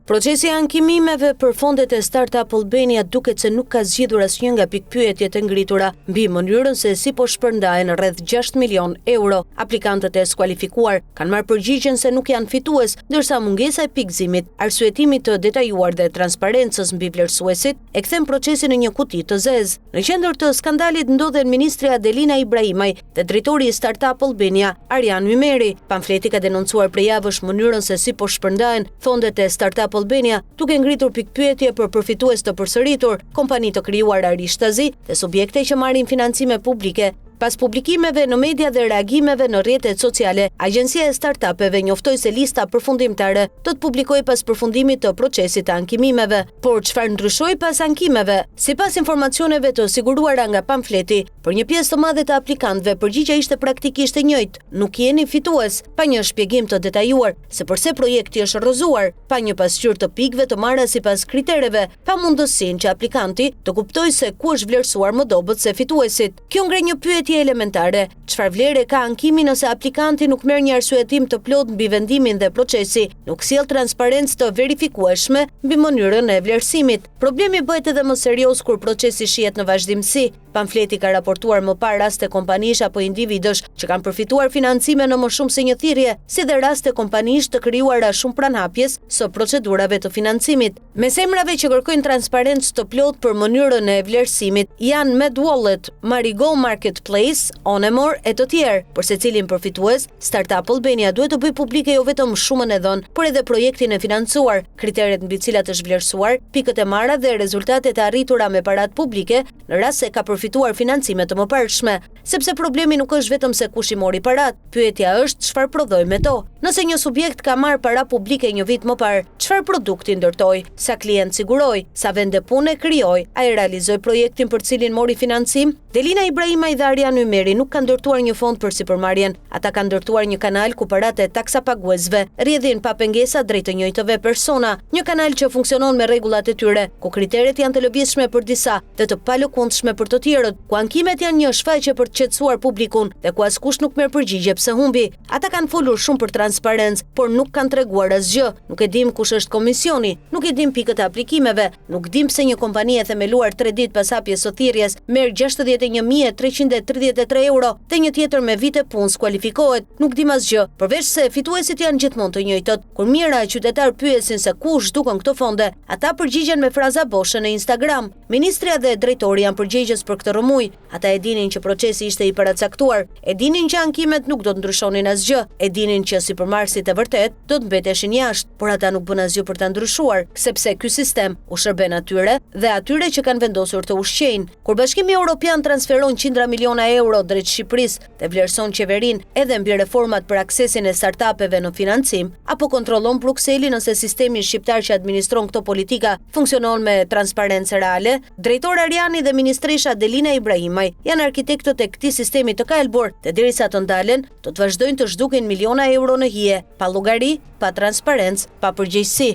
Procesi i ankimimeve për fondet e Startup Albania duket se nuk ka zgjidhur asnjë nga pikpyetjet e ngritura mbi mënyrën se si po shpërndahen rreth 6 milion euro. Aplikantët e skualifikuar kanë marrë përgjigjen se nuk janë fitues, ndërsa mungesa e pikëzimit, arsyetimit të detajuar dhe transparencës mbi vlerësuesit e kthen procesin në një kuti të zezë. Në qendër të skandalit ndodhen ministri Adelina Ibrahimaj dhe drejtori i Startup Albania, Arjan Mymeri. Pamfleti ka denoncuar prej javësh mënyrën se si po shpërndahen fondet e Startup Albania, duke ngritur pikpyetje për përfitues të përsëritur, kompani të krijuara rishtazi dhe subjekte që marrin financime publike. Pas publikimeve në media dhe reagimeve në rrjetet sociale, Agjencia e Startupeve njoftoi se lista përfundimtare do të publikojë pas përfundimit të procesit të ankimimeve. Por çfarë ndryshoi pas ankimeve? Sipas informacioneve të siguruara nga pamfleti, për një pjesë të madhe të aplikantëve përgjigjja ishte praktikisht e njëjtë: nuk jeni fitues, pa një shpjegim të detajuar se përse projekti është rrëzuar, pa një pasqyrë të pikëve të marra sipas kritereve, pa mundësinë që aplikanti të kuptojë se ku është vlerësuar më dobët se fituesit. Kjo ngre një pyetje elementare: çfarë vlere ka ankimi nëse aplikanti nuk merr një arsyetim të plotë mbi vendimin dhe procesi, nuk sjell transparencë të verifikueshme mbi mënyrën e vlerësimit? Problemi bëhet edhe më serioz kur procesi shihet në vazhdimsi. Pamfleti ka raportuar më parë raste kompanish apo individësh që kanë përfituar financime në më shumë se një thirrje, si dhe raste kompanish të krijuara shumë pranhapjes së procedurave të financimit. Mes emrave që kërkojnë transparencë të plotë për mënyrën e vlerësimit janë MedWallet, Marigo Marketplace, Onemor e të tjerë. Për secilin përfitues, Startup Albania duhet të bëjë publike jo vetëm shumën e dhënë, por edhe projektin e financuar, kriteret mbi cilat është vlerësuar, pikët e marra dhe rezultatet e arritura me parat publike në rast se ka përfituar financime të mëparshme. Sepse problemi nuk është vetëm se kush i mori parat, pyetja është çfarë prodhoi me to. Nëse një subjekt ka marrë para publike një vit më parë, çfarë produkti ndërtoi, sa klient siguroi, sa vende pune krijoi, a i realizoi projektin për cilin mori financim? Delina Ibrahimaj dhe Arjan Mymeri nuk kanë ndërtuar një fond për sipërmarrjen. Ata kanë ndërtuar një kanal ku paratë e taksapaguesve rrjedhin pa pengesa drejt të njëjtëve persona, një kanal që funksionon me rregullat e tyre, ku kriteret janë të lëvizshme për disa dhe të palëkundshme për të tjerët, ku ankimet janë një shfaqje për të qetësuar publikun dhe ku askush nuk merr përgjigje pse humbi. Ata kanë folur shumë për transparencë, por nuk kanë treguar asgjë. Nuk e dim kush është komisioni, nuk e dim pikët e aplikimeve, nuk dim pse një kompani e themeluar 3 ditë pas hapjes së thirrjes merr 61.333 euro dhe një tjetër me vite punë skualifikohet. Nuk dim asgjë, përveç se fituesit janë gjithmonë të njëjtët. Kur mijëra qytetar pyesin se kush duken këto fonde, ata përgjigjen me fraza boshe në Instagram. Ministria dhe drejtori janë përgjegjës për këtë rrëmuj. Ata e dinin që procesi ishte i paracaktuar, e dinin që ankimet nuk do të ndryshonin asgjë, e dinin që sipërmarrësit e vërtet do të mbeteshin jashtë, por ata nuk bën asgjë për ta ndryshuar, sepse ky sistem u shërben atyre dhe atyre që kanë vendosur të ushqejnë. Kur Bashkimi Evropian transferon qindra miliona euro drejt Shqipërisë dhe vlerëson qeverinë edhe mbi reformat për aksesin e startupeve në financim, apo kontrollon Brukseli nëse sistemi shqiptar që administron këto politika funksionon me transparencë reale, drejtori Arjani dhe ministresha Adelina Ibrahimaj janë arkitektët e këtij sistemi të kalbur dhe derisa të ndalen, do të vazhdojnë të zhdukin miliona euro në hije, pa llogari, pa transparencë, pa përgjegjësi.